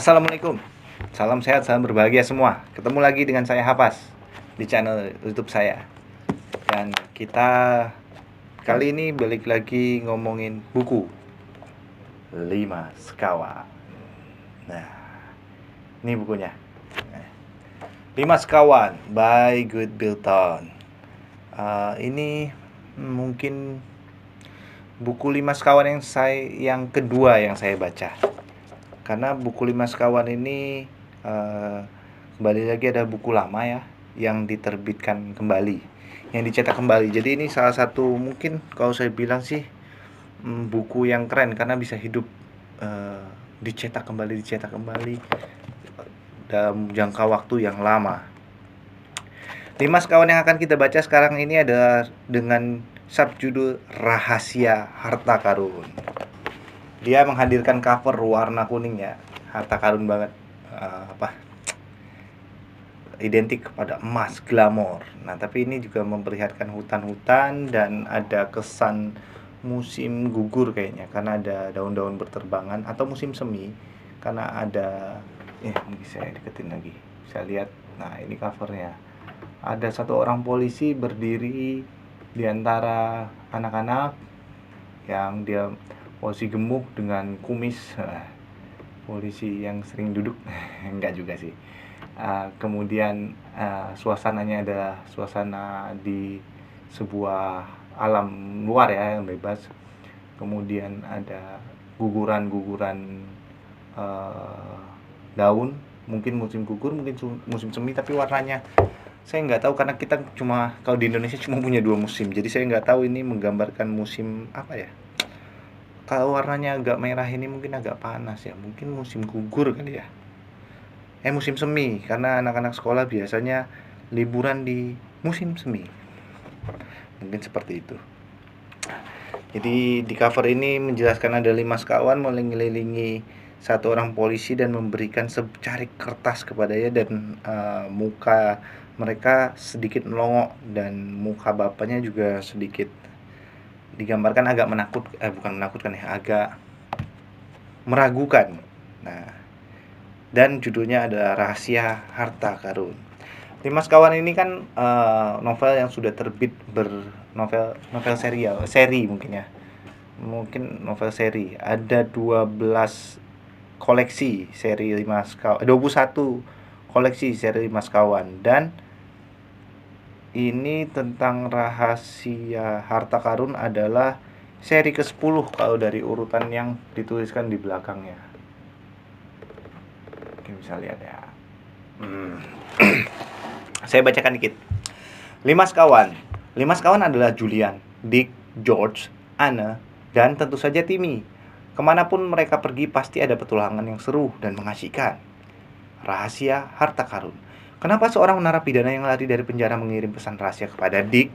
Assalamualaikum, salam sehat, salam berbahagia semua. Ketemu lagi dengan saya Hapas di channel YouTube saya. Dan kita kali ini balik lagi ngomongin buku 5 Sekawan. Nah, ini bukunya 5 Sekawan by Good Bilton. Ini mungkin buku 5 Sekawan yang kedua yang saya baca. Karena buku 5 Sekawan ini kembali lagi ada buku lama ya yang diterbitkan kembali, yang dicetak kembali. Jadi ini salah satu mungkin kalau saya bilang sih buku yang keren karena bisa hidup dicetak kembali dalam jangka waktu yang lama. 5 Sekawan yang akan kita baca sekarang ini adalah dengan subjudul Rahasia Harta Karun. Dia menghadirkan cover warna kuning ya, harta karun banget, identik kepada emas, glamor. Nah, tapi ini juga memperlihatkan hutan-hutan dan ada kesan musim gugur kayaknya, karena ada daun-daun berterbangan, atau musim semi, karena ada, mungkin saya deketin lagi, saya lihat. Nah, ini covernya. Ada satu orang polisi berdiri di antara anak-anak yang dia polisi gemuk dengan kumis, polisi yang sering duduk. Enggak juga sih. Kemudian suasananya adalah suasana di sebuah alam luar ya, yang bebas. Kemudian ada guguran-guguran daun, mungkin musim gugur, mungkin musim semi, tapi warnanya saya nggak tahu karena kita kalau di Indonesia cuma punya 2 musim, jadi saya nggak tahu ini menggambarkan musim apa ya. Kalau warnanya agak merah ini mungkin agak panas ya, mungkin musim gugur kali ya. Musim semi, karena anak-anak sekolah biasanya liburan di musim semi. Mungkin seperti itu. Jadi di cover ini menjelaskan ada 5 sekawan mengelilingi satu orang polisi dan memberikan secarik kertas kepadanya, dan muka mereka sedikit melongok dan muka bapaknya juga sedikit digambarkan agak bukan menakutkan ya, agak meragukan. Nah, dan judulnya adalah Rahasia Harta Karun. 5 Sekawan ini kan novel yang sudah terbit novel seri mungkin ya. Mungkin novel seri. Ada 12 koleksi seri 5 Sekawan, 21 koleksi seri 5 Sekawan, dan ini tentang rahasia harta karun adalah seri ke-10 kalau dari urutan yang dituliskan di belakangnya. Oke, bisa lihat ya. Saya bacakan dikit. 5 Sekawan. 5 Sekawan adalah Julian, Dick, George, Anne, dan tentu saja Timmy. Kemanapun mereka pergi pasti ada petualangan yang seru dan mengasyikan. Rahasia harta karun. Kenapa seorang narapidana yang lari dari penjara mengirim pesan rahasia kepada Dick?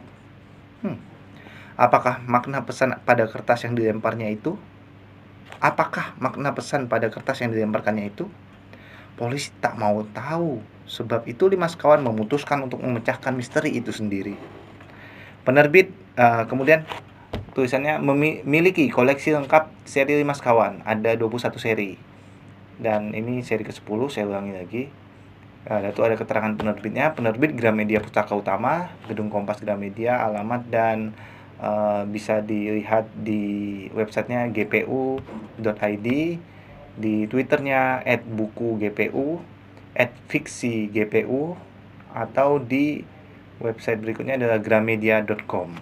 Apakah makna pesan pada kertas yang dilemparnya itu? Polisi tak mau tahu. Sebab itu 5 Sekawan memutuskan untuk memecahkan misteri itu sendiri. Penerbit kemudian tulisannya memiliki koleksi lengkap seri 5 Sekawan. Ada 21 seri. Dan ini seri ke-10, saya ulangi lagi. Itu ada keterangan penerbitnya, penerbit Gramedia Pustaka Utama, Gedung Kompas Gramedia, alamat dan bisa dilihat di websitenya gpu.id, di twitternya @buku_gpu, @fiksi_gpu, atau di website berikutnya adalah gramedia.com.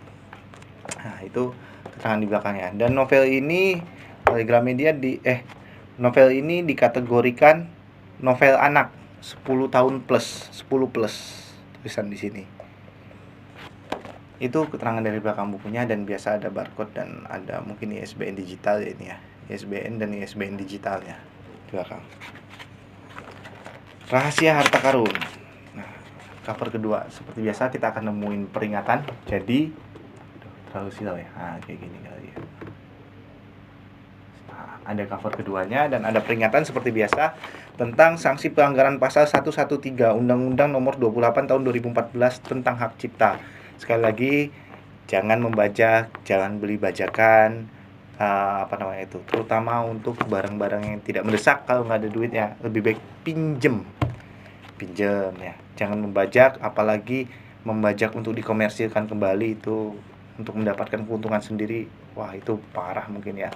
Nah, itu keterangan di belakangnya. Dan novel ini oleh Gramedia novel ini dikategorikan novel anak 10 tahun plus, 10 plus tulisan di sini. Itu keterangan dari belakang bukunya, dan biasa ada barcode dan ada mungkin ISBN digital ya ini ya. ISBN dan ISBN digitalnya di belakang. Rahasia harta karun. Nah, cover kedua seperti biasa kita akan nemuin peringatan. Jadi terlalu silau ya. Kayak gini kali ya. Ada cover keduanya dan ada peringatan seperti biasa tentang sanksi pelanggaran pasal 113 Undang-Undang Nomor 28 Tahun 2014 tentang Hak Cipta. Sekali lagi, jangan membajak, jangan beli bajakan, apa namanya itu, terutama untuk barang-barang yang tidak mendesak. Kalau nggak ada duitnya, lebih baik pinjem ya, jangan membajak, apalagi membajak untuk dikomersilkan kembali. Itu untuk mendapatkan keuntungan sendiri, wah itu parah mungkin ya.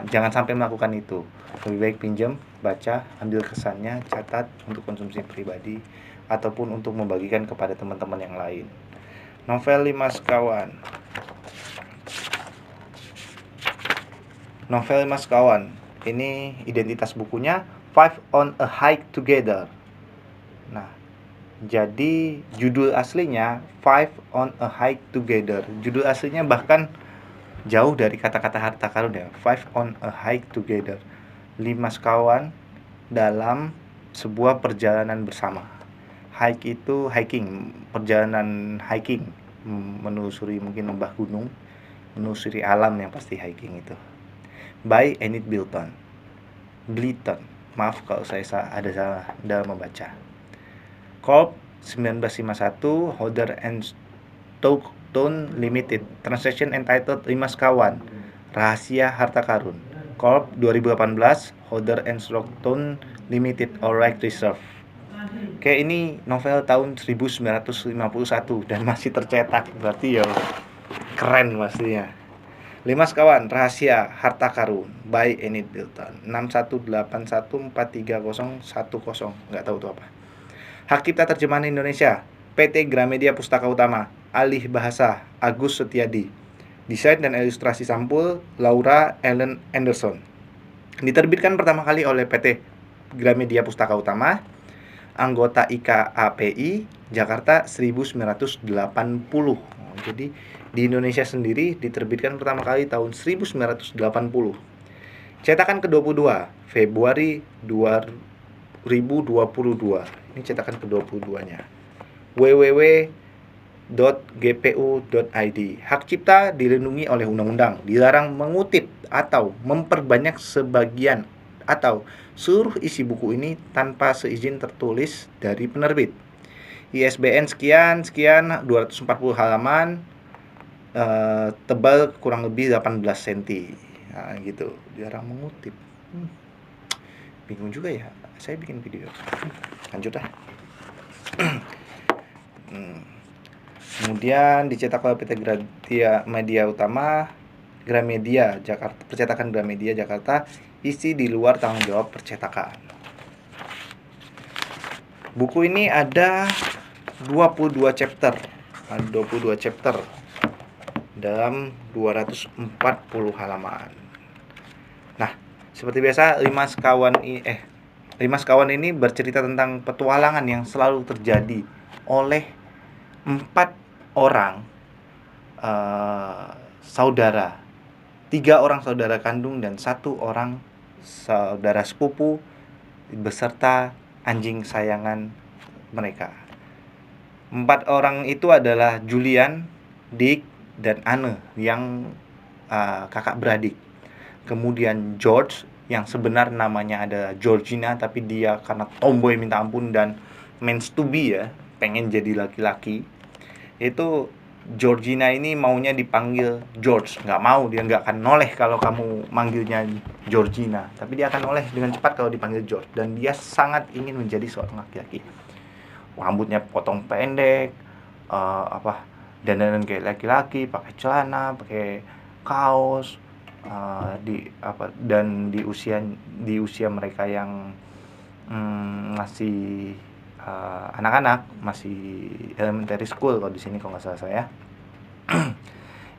Jangan sampai melakukan itu. Lebih baik pinjam, baca, ambil kesannya, catat untuk konsumsi pribadi ataupun untuk membagikan kepada teman-teman yang lain. Novel Lima Sekawan. Novel Lima Sekawan ini identitas bukunya Five on a Hike Together. Nah, jadi judul aslinya Five on a Hike Together. Judul aslinya bahkan jauh dari kata-kata harta karun ya. Five on a Hike Together. 5 sekawan dalam sebuah perjalanan bersama. Hike itu hiking, perjalanan hiking, menelusuri mungkin lembah gunung, menelusuri alam yang pasti hiking itu. By Enid Blyton. Maaf kalau saya ada salah dalam membaca. Corp 1951, Hodder and Stoughton Limited. Transaction entitled 5 sekawan, Rahasia Harta Karun. Corp 2018, Hodder and Stoughton Limited, Alright Reserve. Oke, ini novel tahun 1951 dan masih tercetak, berarti ya keren pastinya. 5 sekawan, Rahasia Harta Karun by Enid Blyton. 6181430110, nggak tahu itu apa. Hak Cipta Terjemahan Indonesia, PT Gramedia Pustaka Utama. Alih bahasa, Agus Setiadi. Desain dan ilustrasi sampul, Laura Ellen Anderson. Diterbitkan pertama kali oleh PT Gramedia Pustaka Utama, anggota IKAPI, Jakarta 1980. Jadi di Indonesia sendiri diterbitkan pertama kali tahun 1980. Cetakan ke-22, Februari 2022. Ini cetakan ke-22-nya. www.gpu.id. Hak cipta dilindungi oleh undang-undang. Dilarang mengutip atau memperbanyak sebagian atau seluruh isi buku ini tanpa seizin tertulis dari penerbit. ISBN sekian 240 halaman, tebal kurang lebih 18 cm. Nah, gitu. Dilarang mengutip. Bingung juga ya. Saya bikin video. Lanjut dah. Kemudian dicetak oleh PT Gramedia Utama, Gramedia Jakarta, percetakan Gramedia Jakarta. Isi di luar tanggung jawab percetakan. Buku ini ada 22 chapter. Ada 22 chapter dalam 240 halaman. Nah, seperti biasa 5 sekawan ini bercerita tentang petualangan yang selalu terjadi oleh 4 orang saudara. 3 orang saudara kandung dan 1 orang saudara sepupu beserta anjing sayangan mereka. 4 orang itu adalah Julian, Dick, dan Anne yang kakak beradik. Kemudian George yang sebenarnya namanya ada Georgina, tapi dia karena tomboy minta ampun dan means to be ya, pengen jadi laki-laki. Itu Georgina ini maunya dipanggil George, nggak mau, dia nggak akan noleh kalau kamu manggilnya Georgina, tapi dia akan noleh dengan cepat kalau dipanggil George. Dan dia sangat ingin menjadi seorang laki-laki. Rambutnya potong pendek, dandanan kayak laki-laki, pakai celana, pakai kaos, dan di usia mereka yang masih anak-anak, masih elementary school kalau di sini kalau nggak salah saya.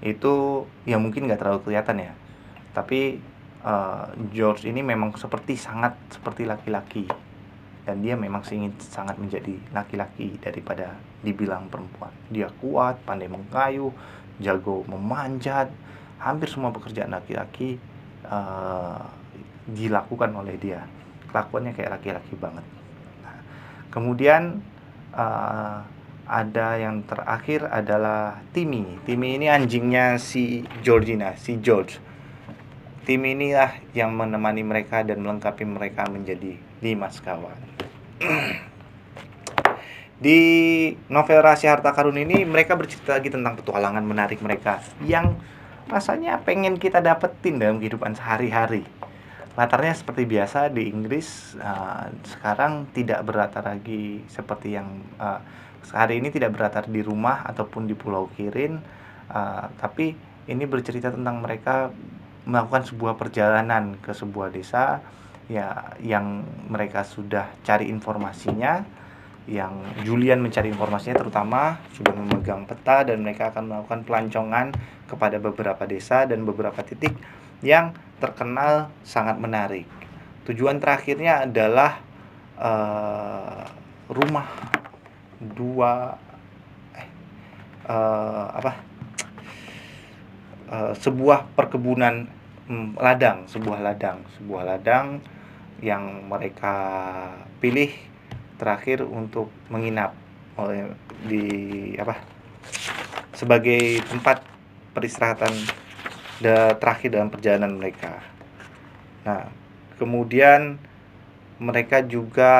Itu ya mungkin nggak terlalu kelihatan ya, tapi George ini memang sangat seperti laki-laki, dan dia memang ingin sangat menjadi laki-laki daripada dibilang perempuan. Dia kuat, pandai mengayuh, jago memanjat, hampir semua pekerjaan laki-laki dilakukan oleh dia. Kelakuannya kayak laki-laki banget. Nah, kemudian ada yang terakhir adalah Timmy. Timmy ini anjingnya si Georgina, si George. Timmy inilah yang menemani mereka dan melengkapi mereka menjadi 5 sekawan. Di novel Rahasia Harta Karun ini mereka bercerita lagi tentang petualangan menarik mereka yang rasanya pengen kita dapetin dalam kehidupan sehari-hari. Latarnya seperti biasa di Inggris, sekarang tidak berlatar lagi seperti yang hari ini, tidak berlatar di rumah ataupun di Pulau Kirin, tapi ini bercerita tentang mereka melakukan sebuah perjalanan ke sebuah desa ya, yang mereka sudah cari informasinya, yang Julian mencari informasinya terutama, sudah memegang peta, dan mereka akan melakukan pelancongan kepada beberapa desa dan beberapa titik yang terkenal sangat menarik. Tujuan terakhirnya adalah rumah dua sebuah perkebunan, sebuah ladang yang mereka pilih terakhir untuk menginap sebagai tempat peristirahatan terakhir dalam perjalanan mereka. Nah, kemudian mereka juga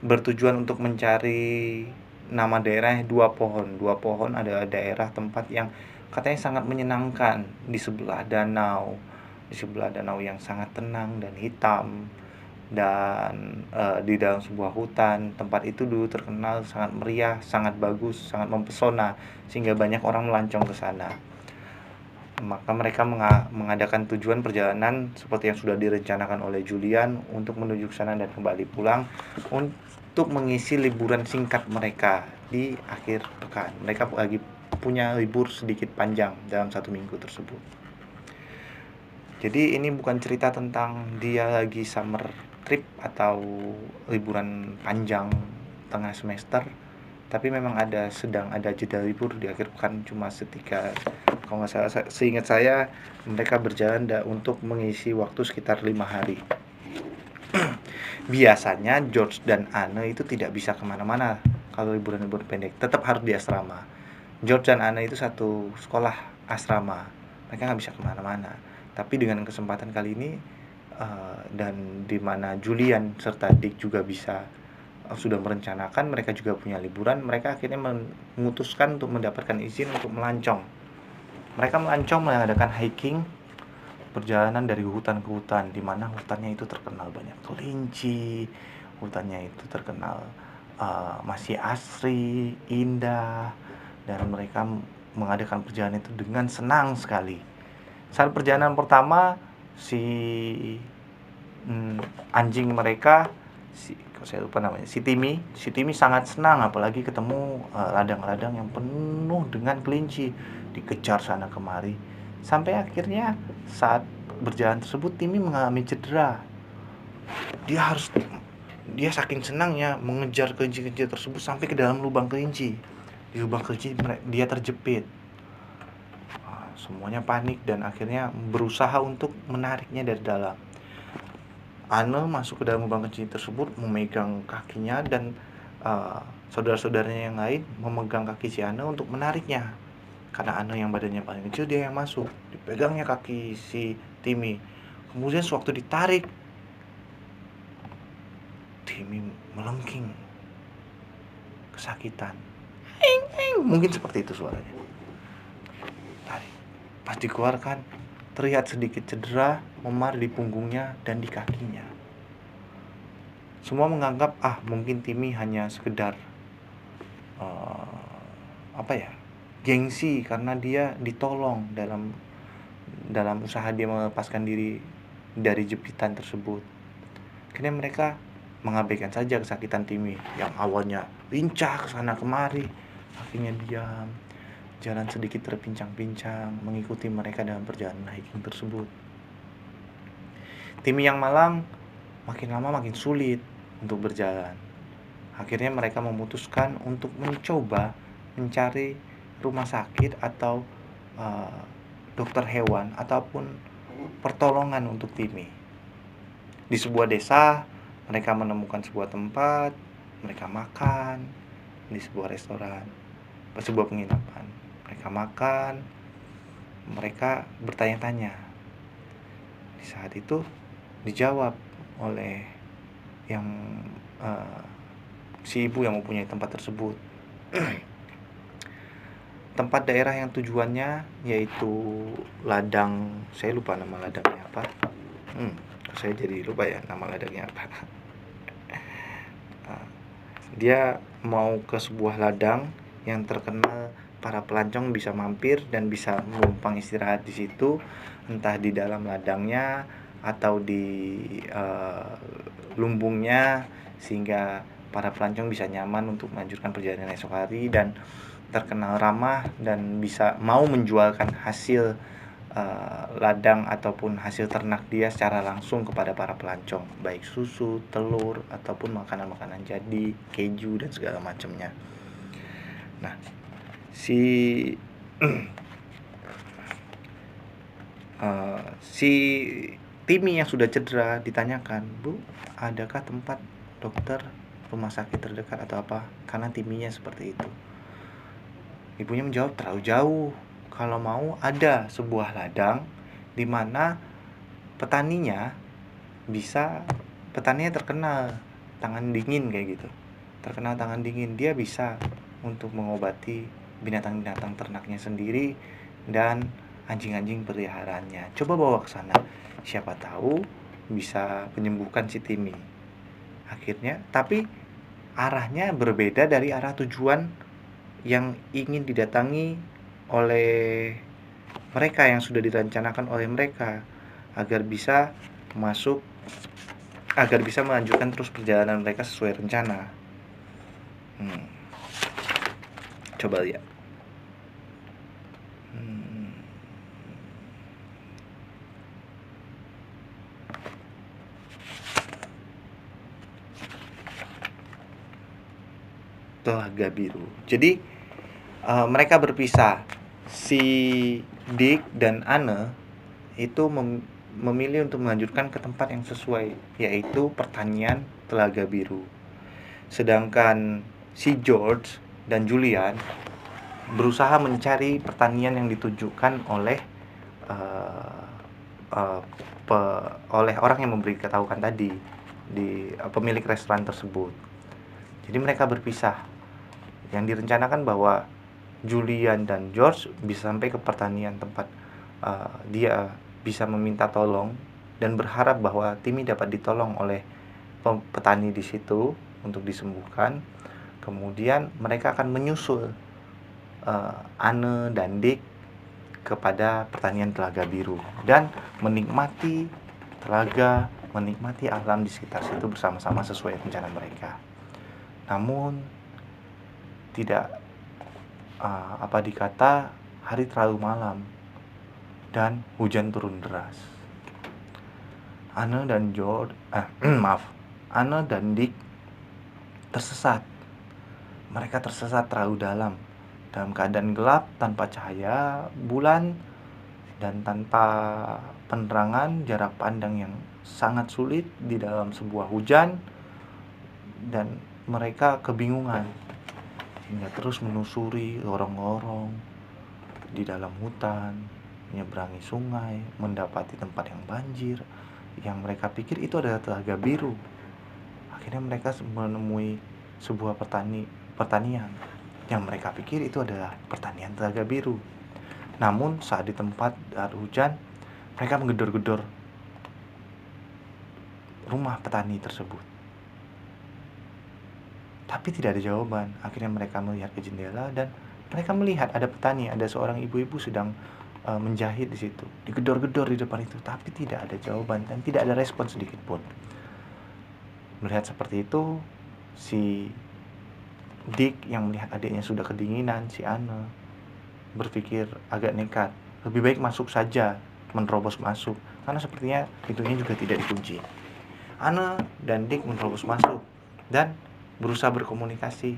bertujuan untuk mencari nama daerah dua pohon adalah daerah tempat yang katanya sangat menyenangkan di sebelah danau yang sangat tenang dan hitam, dan di dalam sebuah hutan. Tempat itu dulu terkenal sangat meriah, sangat bagus, sangat mempesona, sehingga banyak orang melancong ke sana. Maka mereka mengadakan tujuan perjalanan seperti yang sudah direncanakan oleh Julian untuk menuju ke sana dan kembali pulang untuk mengisi liburan singkat mereka di akhir pekan. Mereka lagi punya libur sedikit panjang dalam 1 minggu tersebut. Jadi ini bukan cerita tentang dia lagi summer trip atau liburan panjang tengah semester, tapi memang sedang ada jeda libur di akhir pekan cuma setika. Kalau nggak salah, seingat saya mereka berjalan untuk mengisi waktu sekitar 5 hari. Biasanya George dan Anne itu tidak bisa kemana-mana kalau liburan-liburan pendek, tetap harus di asrama. George dan Anne itu satu sekolah asrama, mereka nggak bisa kemana-mana. Tapi dengan kesempatan kali ini, dan di mana Julian serta Dick juga sudah merencanakan, mereka juga punya liburan, mereka akhirnya memutuskan untuk mendapatkan izin untuk melancong. Mereka mengadakan hiking, perjalanan dari hutan ke hutan, di mana hutannya itu terkenal banyak kelinci, hutannya itu terkenal masih asri, indah, dan mereka mengadakan perjalanan itu dengan senang sekali. Saat perjalanan pertama, si anjing mereka, saya lupa namanya, si Timmy sangat senang, apalagi ketemu ladang-ladang yang penuh dengan kelinci, dikejar sana kemari, sampai akhirnya saat berjalan tersebut Timmy mengalami cedera. Dia saking senangnya mengejar kelinci-kelinci tersebut sampai ke dalam lubang kelinci. Di lubang kelinci dia terjepit. Semuanya panik dan akhirnya berusaha untuk menariknya dari dalam. Anne masuk ke dalam lubang kelinci tersebut, memegang kakinya, dan saudara-saudaranya yang lain memegang kaki si Anne untuk menariknya. Karena Anne yang badannya paling kecil, dia yang masuk. Dipegangnya kaki si Timmy. Kemudian sewaktu ditarik, Timmy melengking kesakitan. Mungkin seperti itu suaranya. Tarik. Pas dikeluarkan, terlihat sedikit cedera memar di punggungnya dan di kakinya. Semua menganggap mungkin Timmy hanya sekedar gengsi karena dia ditolong dalam usaha dia melepaskan diri dari jepitan tersebut. Akhirnya mereka mengabaikan saja kesakitan Timmy yang awalnya lincah kesana kemari. Akhirnya diam, jalan sedikit terpincang-pincang, mengikuti mereka dalam perjalanan hiking tersebut. Timmy yang malang makin lama makin sulit untuk berjalan. Akhirnya mereka memutuskan untuk mencoba mencari rumah sakit atau dokter hewan ataupun pertolongan untuk Timmy. Di sebuah desa, mereka menemukan sebuah tempat, mereka makan di sebuah restoran, sebuah penginapan. Mereka makan, mereka bertanya-tanya. Di saat itu dijawab oleh si ibu yang mempunyai tempat tersebut. tempat daerah yang tujuannya yaitu ladang, saya lupa nama ladangnya apa. Saya jadi lupa ya nama ladangnya apa. Dia mau ke sebuah ladang yang terkenal para pelancong bisa mampir dan bisa menumpang istirahat di situ, entah di dalam ladangnya atau di lumbungnya, sehingga para pelancong bisa nyaman untuk melanjutkan perjalanan esok hari, dan terkenal ramah dan bisa mau menjualkan hasil ladang ataupun hasil ternak dia secara langsung kepada para pelancong, baik susu, telur, ataupun makanan-makanan jadi, keju dan segala macamnya. Nah, si Timi yang sudah cedera ditanyakan, "Bu, adakah tempat dokter, rumah sakit terdekat atau apa?" Karena Timinya seperti itu. Ibunya menjawab, "Terlalu jauh. Kalau mau ada sebuah ladang di mana petaninya terkenal tangan dingin kayak gitu. Terkenal tangan dingin, dia bisa untuk mengobati binatang-binatang ternaknya sendiri dan anjing-anjing peliharaannya. Coba bawa ke sana. Siapa tahu bisa menyembuhkan si Timi." Akhirnya, tapi arahnya berbeda dari arah tujuan yang ingin didatangi oleh mereka, yang sudah direncanakan oleh mereka, agar bisa melanjutkan terus perjalanan mereka sesuai rencana. Coba lihat. Telaga Biru. Jadi mereka berpisah. Si Dick dan Anne itu memilih untuk melanjutkan ke tempat yang sesuai, yaitu pertanian Telaga Biru. Sedangkan si George dan Julian berusaha mencari pertanian yang ditujukan oleh oleh orang yang memberitahukan tadi, di pemilik restoran tersebut. Jadi mereka berpisah. Yang direncanakan bahwa Julian dan George bisa sampai ke pertanian tempat dia bisa meminta tolong dan berharap bahwa Timmy dapat ditolong oleh petani di situ untuk disembuhkan. Kemudian mereka akan menyusul Anne dan Dick kepada pertanian Telaga Biru dan menikmati telaga, menikmati alam di sekitar situ bersama-sama sesuai rencana mereka. Namun tidak hari terlalu malam dan hujan turun deras. Anne dan Dick tersesat. Mereka tersesat terlalu dalam keadaan gelap, tanpa cahaya bulan dan tanpa penerangan, jarak pandang yang sangat sulit di dalam sebuah hujan, dan mereka kebingungan hingga terus menelusuri lorong-lorong di dalam hutan, menyeberangi sungai, mendapati tempat yang banjir, yang mereka pikir itu adalah Telaga Biru. Akhirnya mereka menemui sebuah pertanian yang mereka pikir itu adalah pertanian Telaga Biru. Namun saat di tempat air hujan, mereka menggedor-gedor rumah petani tersebut, tapi tidak ada jawaban. Akhirnya mereka melihat ke jendela dan mereka melihat ada petani, ada seorang ibu-ibu sedang menjahit di situ. Digedor-gedor di depan itu, tapi tidak ada jawaban dan tidak ada respon sedikit pun. Melihat seperti itu, si Dick yang melihat adiknya sudah kedinginan, si Anne berpikir agak nekat. Lebih baik masuk saja, menerobos masuk, karena sepertinya pintunya juga tidak dikunci. Anne dan Dick menerobos masuk dan berusaha berkomunikasi,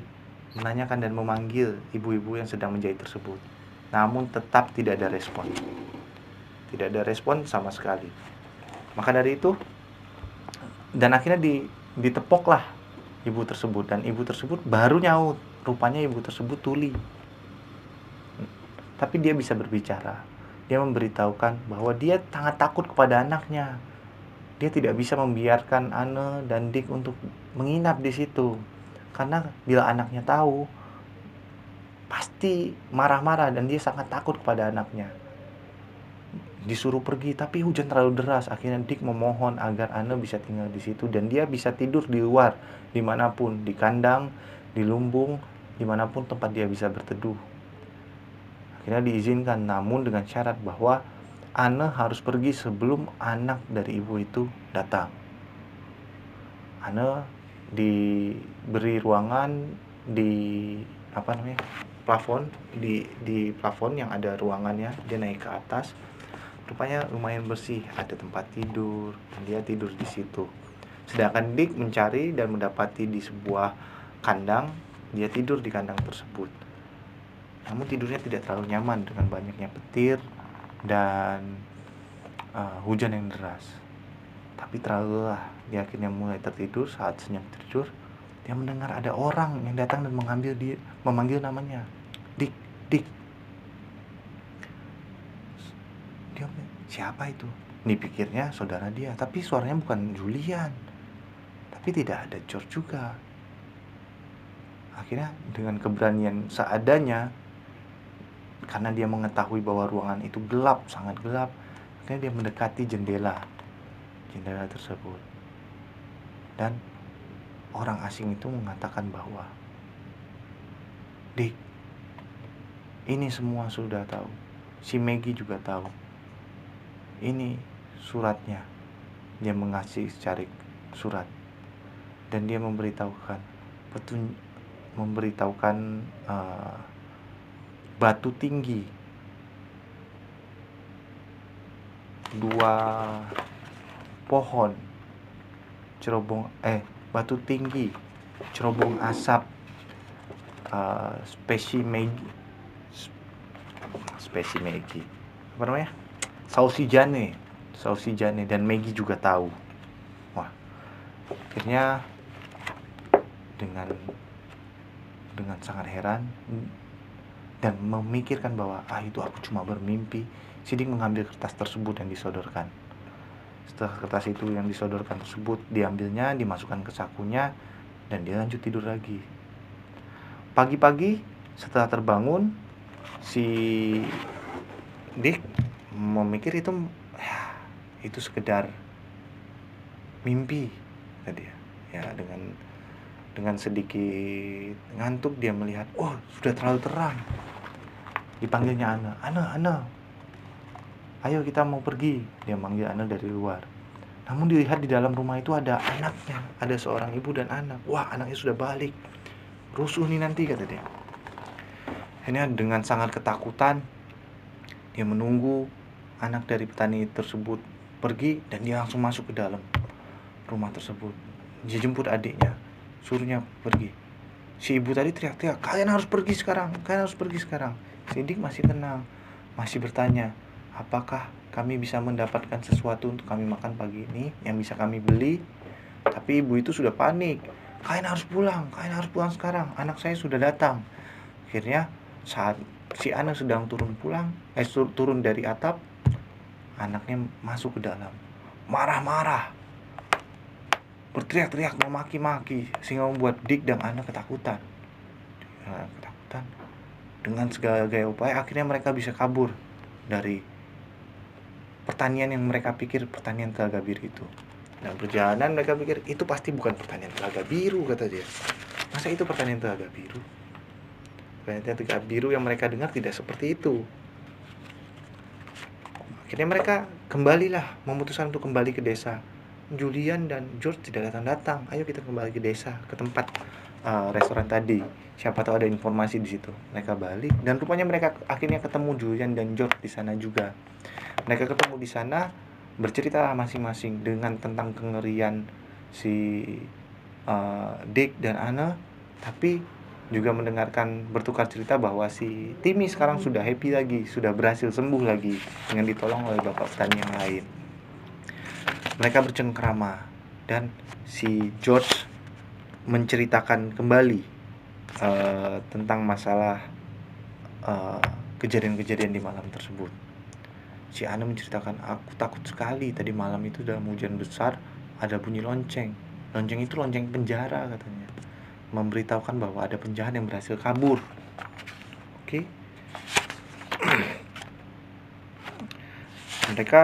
menanyakan dan memanggil ibu-ibu yang sedang menjahit tersebut. Namun tetap tidak ada respon. Tidak ada respon sama sekali. Maka dari itu, dan akhirnya ditepoklah ibu tersebut, dan ibu tersebut baru nyaut. Rupanya ibu tersebut tuli. Tapi dia bisa berbicara. Dia memberitahukan bahwa dia sangat takut kepada anaknya. Dia tidak bisa membiarkan Anne dan Dick untuk menginap di situ. Karena bila anaknya tahu pasti marah-marah dan dia sangat takut kepada anaknya. Disuruh pergi tapi hujan terlalu deras. Akhirnya Dick memohon agar Anne bisa tinggal di situ dan dia bisa tidur di luar, dimanapun, di kandang, di lumbung, dimanapun tempat dia bisa berteduh. Akhirnya diizinkan, namun dengan syarat bahwa Anne harus pergi sebelum anak dari ibu itu datang. Anne diberi ruangan di plafon, di plafon yang ada ruangannya. Dia naik ke atas. Rupanya lumayan bersih, ada tempat tidur, dia tidur di situ. Sedangkan Dick mencari dan mendapati di sebuah kandang, dia tidur di kandang tersebut. Namun tidurnya tidak terlalu nyaman dengan banyaknya petir dan hujan yang deras. Tapi terlalu lelah, dia akhirnya mulai tertidur. Saat senyap tidur, dia mendengar ada orang yang datang dan memanggil namanya, Dick, Dick. Dia, siapa itu? Dipikirnya saudara dia, tapi suaranya bukan Julian. Tapi tidak ada George juga. Akhirnya dengan keberanian seadanya, karena dia mengetahui bahwa ruangan itu gelap, sangat gelap, akhirnya dia mendekati jendela tersebut. Dan orang asing itu mengatakan bahwa, Dick, ini semua sudah tahu. Si Maggie juga tahu. Ini suratnya. Dia mengasih secari surat dan dia memberitahukan batu tinggi 2 pohon batu tinggi cerobong asap spesies Maggie apa namanya, Sausi Jane dan Maggie juga tahu. Wah, akhirnya dengan sangat heran dan memikirkan bahwa itu aku cuma bermimpi, Dick mengambil kertas tersebut yang disodorkan. Setelah kertas itu yang disodorkan tersebut diambilnya, dimasukkan ke sakunya, dan dia lanjut tidur lagi. Pagi-pagi setelah terbangun, si Dick memikir itu sekedar mimpi tadi ya. Dengan sedikit ngantuk dia melihat, sudah terlalu terang. Dipanggilnya Anne, ayo kita mau pergi. Dia manggil Anne dari luar. Namun dilihat di dalam rumah itu ada anaknya, ada seorang ibu dan anak. Wah, anaknya sudah balik, rusuh nih nanti, kata dia. Akhirnya dengan sangat ketakutan dia menunggu anak dari petani tersebut pergi, dan dia langsung masuk ke dalam rumah tersebut. Dia jemput adiknya, suruhnya pergi. Si ibu tadi teriak-teriak, kalian harus pergi sekarang. Si Dick masih tenang, masih bertanya, apakah kami bisa mendapatkan sesuatu untuk kami makan pagi ini yang bisa kami beli? Tapi ibu itu sudah panik, kalian harus pulang sekarang, anak saya sudah datang. Akhirnya saat si Anne sedang turun dari atap, anaknya masuk ke dalam, marah-marah, berteriak-teriak, memaki-maki, sehingga membuat Dick dan Anne ketakutan. Dengan segala gaya upaya, akhirnya mereka bisa kabur dari pertanian yang mereka pikir pertanian Telaga Biru itu. Dan perjalanan mereka pikir itu pasti bukan pertanian Telaga Biru, kata dia. Masa itu pertanian Telaga Biru? Pertanian Telaga Biru yang mereka dengar tidak seperti itu. Akhirnya mereka memutuskan untuk kembali ke desa. Julian dan George tidak datang. Ayo kita kembali ke desa, ke tempat restoran tadi. Siapa tahu ada informasi di situ. Mereka balik dan rupanya mereka akhirnya ketemu Julian dan George di sana juga. Mereka ketemu di sana, bercerita masing-masing dengan tentang kengerian si Dick dan Anne, tapi juga bertukar cerita bahwa si Timmy sekarang sudah happy lagi, sudah berhasil sembuh lagi dengan ditolong oleh bapak petani yang lain. Mereka bercengkrama dan si George menceritakan kembali tentang masalah kejadian-kejadian di malam tersebut. Si Anne menceritakan, aku takut sekali tadi malam itu dalam hujan besar ada bunyi lonceng. Lonceng itu lonceng penjara katanya, memberitahukan bahwa ada penjahat yang berhasil kabur. pergi. Mereka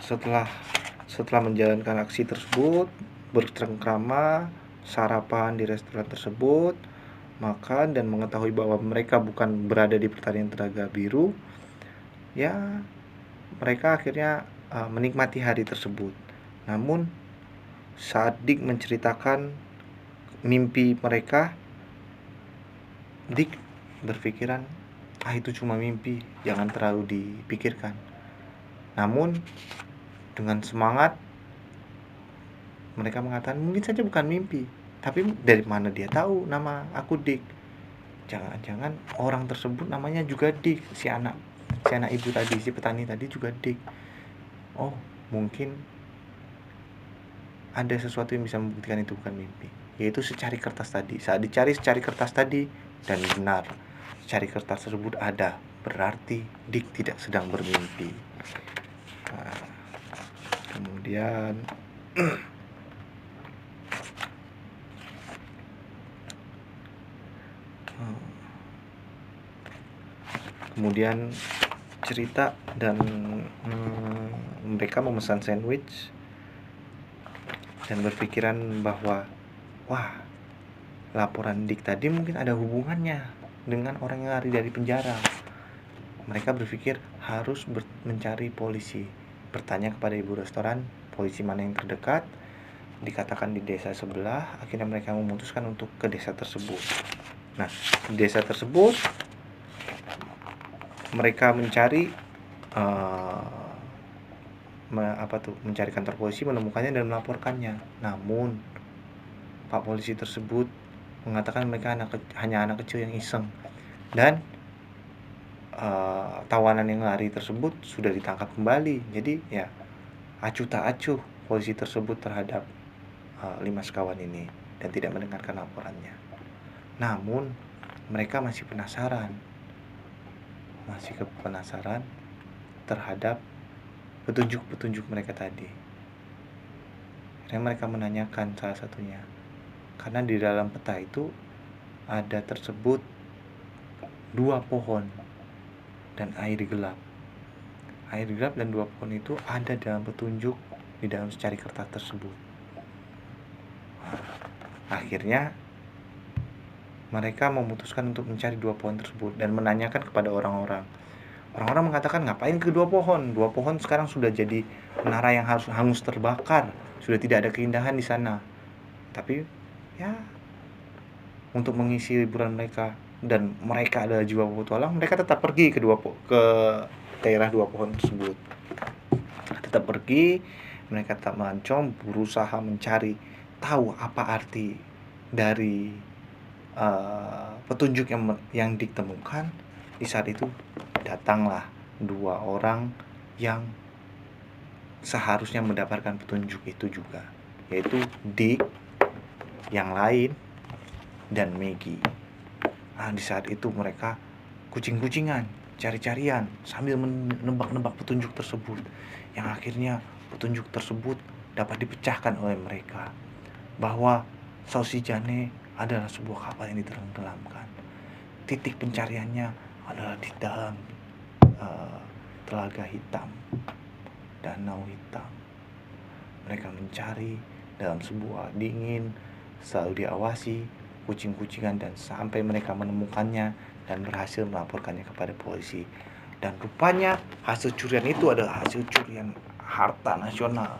setelah menjalankan aksi tersebut, bercengkrama, sarapan di restoran tersebut, makan, dan mengetahui bahwa mereka bukan berada di pertandingan Telaga Biru, ya mereka akhirnya menikmati hari tersebut. Namun saat Dick menceritakan mimpi mereka, Dick berpikiran, itu cuma mimpi, jangan terlalu dipikirkan. Namun dengan semangat mereka mengatakan, mungkin saja bukan mimpi, tapi dari mana dia tahu nama aku Dick? Jangan-jangan orang tersebut namanya juga Dick, si anak ibu tadi, si petani tadi juga Dick. Oh, mungkin ada sesuatu yang bisa membuktikan itu bukan mimpi, yaitu secari kertas tadi. Saat dicari secari kertas tadi, dan benar, secari kertas tersebut ada, berarti Dick tidak sedang bermimpi. Nah, kemudian cerita dan mereka memesan sandwich dan berpikiran bahwa laporan Dick tadi mungkin ada hubungannya dengan orang yang lari dari penjara. Mereka berpikir harus mencari polisi, bertanya kepada ibu restoran polisi mana yang terdekat. Dikatakan di desa sebelah. Akhirnya mereka memutuskan untuk ke desa tersebut. Nah, di desa tersebut mereka mencari mencari kantor polisi, menemukannya dan melaporkannya. Namun Pak polisi tersebut mengatakan mereka hanya anak kecil yang iseng, dan tawanan yang lari tersebut sudah ditangkap kembali. Jadi ya acuh tak acuh polisi tersebut terhadap 5 sekawan ini dan tidak mendengarkan laporannya. Namun mereka masih penasaran terhadap petunjuk mereka tadi. Akhirnya mereka menanyakan salah satunya, karena di dalam peta itu ada tersebut 2 pohon dan air gelap. Air gelap dan 2 pohon itu ada dalam petunjuk di dalam secari kertas tersebut. Akhirnya mereka memutuskan untuk mencari 2 pohon tersebut dan menanyakan kepada orang-orang. Orang-orang mengatakan, ngapain ke 2 pohon? 2 pohon sekarang sudah jadi menara yang harus hangus terbakar. Sudah tidak ada keindahan di sana. Tapi ya, untuk mengisi liburan mereka, dan mereka adalah jiwa petualang, mereka tetap pergi ke daerah 2 pohon tersebut. Tetap pergi, mereka tetap melancong, berusaha mencari tahu apa arti dari petunjuk yang ditemukan. Di saat itu datanglah 2 orang yang seharusnya mendapatkan petunjuk itu juga, yaitu Dick yang lain dan Maggie. Nah, di saat itu mereka kucing-kucingan, cari-carian sambil menebak-nebak petunjuk tersebut, yang akhirnya petunjuk tersebut dapat dipecahkan oleh mereka, bahwa Sausijane adalah sebuah kapal yang ditenggelamkan. Titik pencariannya adalah di dalam telaga hitam, danau hitam. Mereka mencari dalam sebuah dingin, selalu diawasi kucing-kucingan, dan sampai mereka menemukannya dan berhasil melaporkannya kepada polisi. Dan rupanya hasil curian itu adalah hasil curian harta nasional,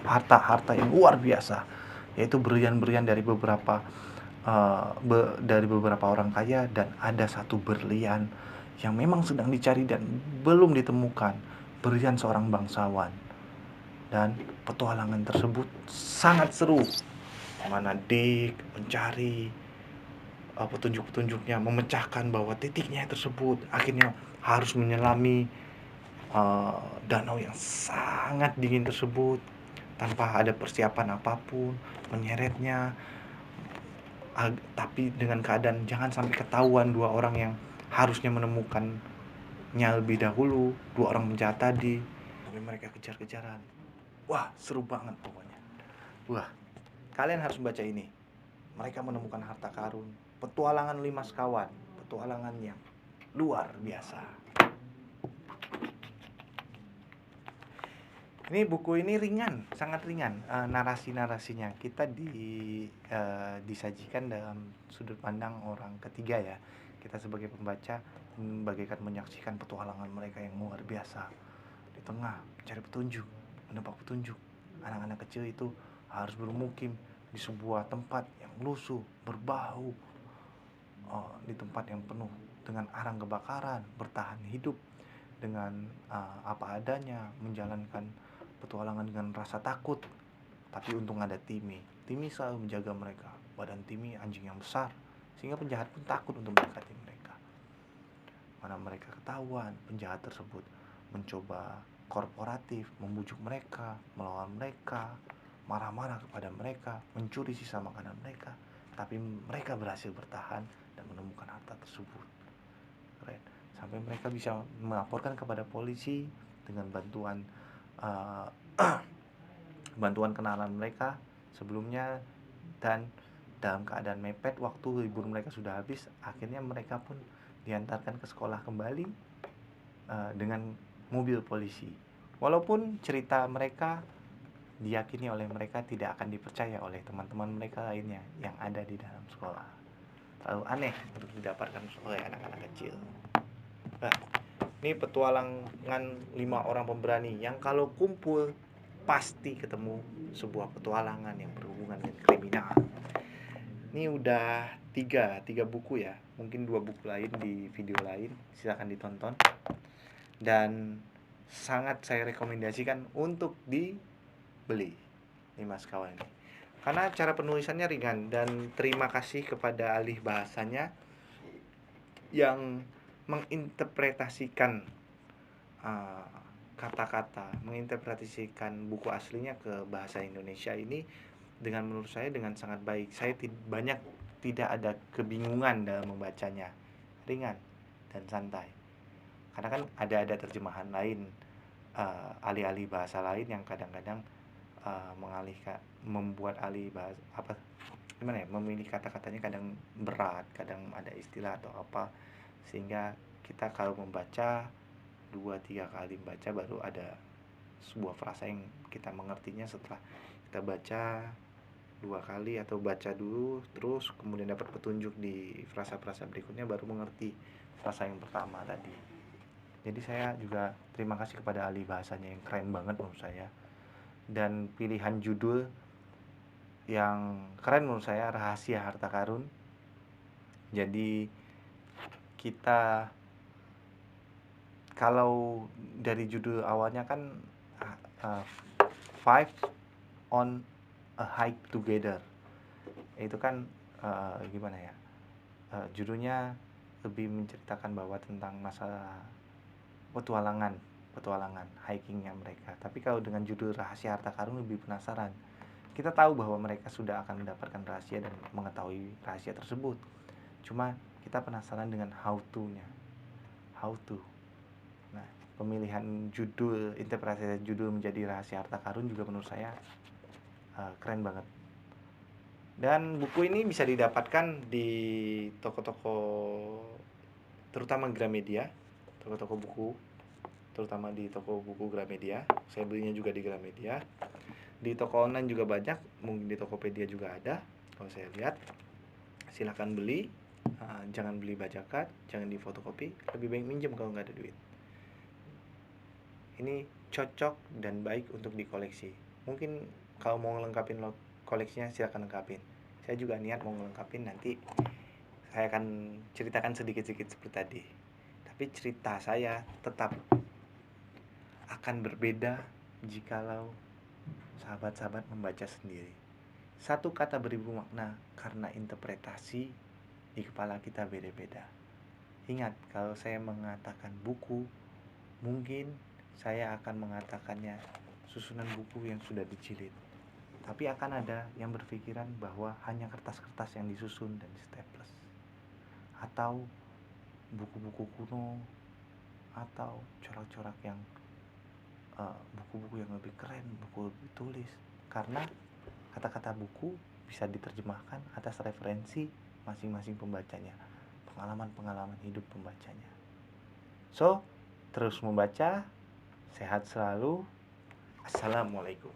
harta yang luar biasa, yaitu berlian-berlian dari beberapa orang kaya. Dan ada satu berlian yang memang sedang dicari dan belum ditemukan, berlian seorang bangsawan. Dan petualangan tersebut sangat seru, mana Dick mencari petunjuk-petunjuknya, memecahkan bahwa titiknya tersebut akhirnya harus menyelami danau yang sangat dingin tersebut tanpa ada persiapan apapun, menyeretnya, tapi dengan keadaan jangan sampai ketahuan 2 orang yang harusnya menemukannya lebih dahulu, 2 orang penjahat tadi. Tapi mereka kejar-kejaran. Wah, seru banget pokoknya. Wah, kalian harus baca ini. Mereka menemukan harta karun Petualangan 5 sekawan, petualangan yang luar biasa. Ini buku ini ringan, sangat ringan. Narasi-narasinya kita disajikan dalam sudut pandang orang ketiga ya. Kita sebagai pembaca bagaikan menyaksikan petualangan mereka yang luar biasa. Di tengah mencari petunjuk, menebak petunjuk. Anak-anak kecil itu harus bermukim di sebuah tempat yang lusuh, berbau, di tempat yang penuh dengan arang kebakaran, bertahan hidup dengan apa adanya, menjalankan petualangan dengan rasa takut. Tapi untung ada Timmy. Timmy selalu menjaga mereka. Badan Timmy anjing yang besar, sehingga penjahat pun takut untuk mendekati mereka. Mana mereka ketahuan, penjahat tersebut mencoba korporatif, membujuk mereka, melawan mereka, marah-marah kepada mereka, mencuri sisa makanan mereka. Tapi mereka berhasil bertahan dan menemukan harta tersebut. Keren. Sampai mereka bisa melaporkan kepada polisi dengan bantuan bantuan kenalan mereka sebelumnya, dan dalam keadaan mepet waktu libur mereka sudah habis, akhirnya mereka pun diantarkan ke sekolah kembali dengan mobil polisi. Walaupun cerita mereka diyakini oleh mereka tidak akan dipercaya oleh teman-teman mereka lainnya yang ada di dalam sekolah. Terlalu aneh untuk didapatkan oleh anak-anak kecil. Nah, ini petualangan 5 orang pemberani yang kalau kumpul pasti ketemu sebuah petualangan yang berhubungan dengan kriminal. Ini udah tiga buku ya, mungkin 2 buku lain di video lain, silakan ditonton. Dan sangat saya rekomendasikan untuk dibeli 5 sekawan ini, karena cara penulisannya ringan. Dan terima kasih kepada ahli bahasanya yang menginterpretasikan kata-kata, menginterpretasikan buku aslinya ke bahasa Indonesia ini dengan, menurut saya, dengan sangat baik. Saya tidak ada kebingungan dalam membacanya, ringan dan santai. Karena kan ada terjemahan lain, alih-alih bahasa lain yang kadang-kadang membuat alih bahasa memilih kata-katanya kadang berat, kadang ada istilah atau apa, sehingga kita kalau membaca 2-3 kali baca baru ada sebuah frasa yang kita mengertinya. Setelah kita baca 2 kali atau baca dulu terus kemudian dapat petunjuk di frasa-frasa berikutnya, baru mengerti frasa yang pertama tadi. Jadi saya juga terima kasih kepada ahli bahasanya yang keren banget menurut saya. Dan pilihan judul yang keren menurut saya, Rahasia Harta Karun. Jadi kita, kalau dari judul awalnya kan Five on a Hike Together, itu kan gimana ya, judulnya lebih menceritakan bahwa tentang masalah petualangan hikingnya mereka. Tapi kalau dengan judul Rahasia Harta Karun, lebih penasaran. Kita tahu bahwa mereka sudah akan mendapatkan rahasia dan mengetahui rahasia tersebut, cuma kita penasaran dengan how to. Nah, pemilihan judul, interpretasi judul menjadi Rahasia Harta Karun juga menurut saya keren banget. Dan buku ini bisa didapatkan di toko-toko, terutama Gramedia, toko-toko buku, terutama di toko buku Gramedia. Saya belinya juga di Gramedia. Di toko online juga banyak, mungkin di Tokopedia juga ada. Kalau saya lihat, silakan beli. Jangan beli bajakan, jangan difotokopi, lebih baik minjem kalau nggak ada duit. Ini cocok dan baik untuk dikoleksi. Mungkin kalau mau ngelengkapin koleksinya, silakan lengkapin. Saya juga niat mau ngelengkapin, nanti saya akan ceritakan sedikit-sedikit seperti tadi. Tapi cerita saya tetap akan berbeda jikalau sahabat-sahabat membaca sendiri. Satu kata beribu makna karena interpretasi di kepala kita beda-beda. Ingat, kalau saya mengatakan buku, mungkin saya akan mengatakannya susunan buku yang sudah dijilid. Tapi akan ada yang berpikiran bahwa hanya kertas-kertas yang disusun dan staples, atau buku-buku kuno, atau corak-corak yang buku-buku yang lebih keren, buku lebih tulis. Karena kata-kata buku bisa diterjemahkan atas referensi masing-masing pembacanya, pengalaman-pengalaman hidup pembacanya. So, terus membaca, sehat selalu. Assalamualaikum.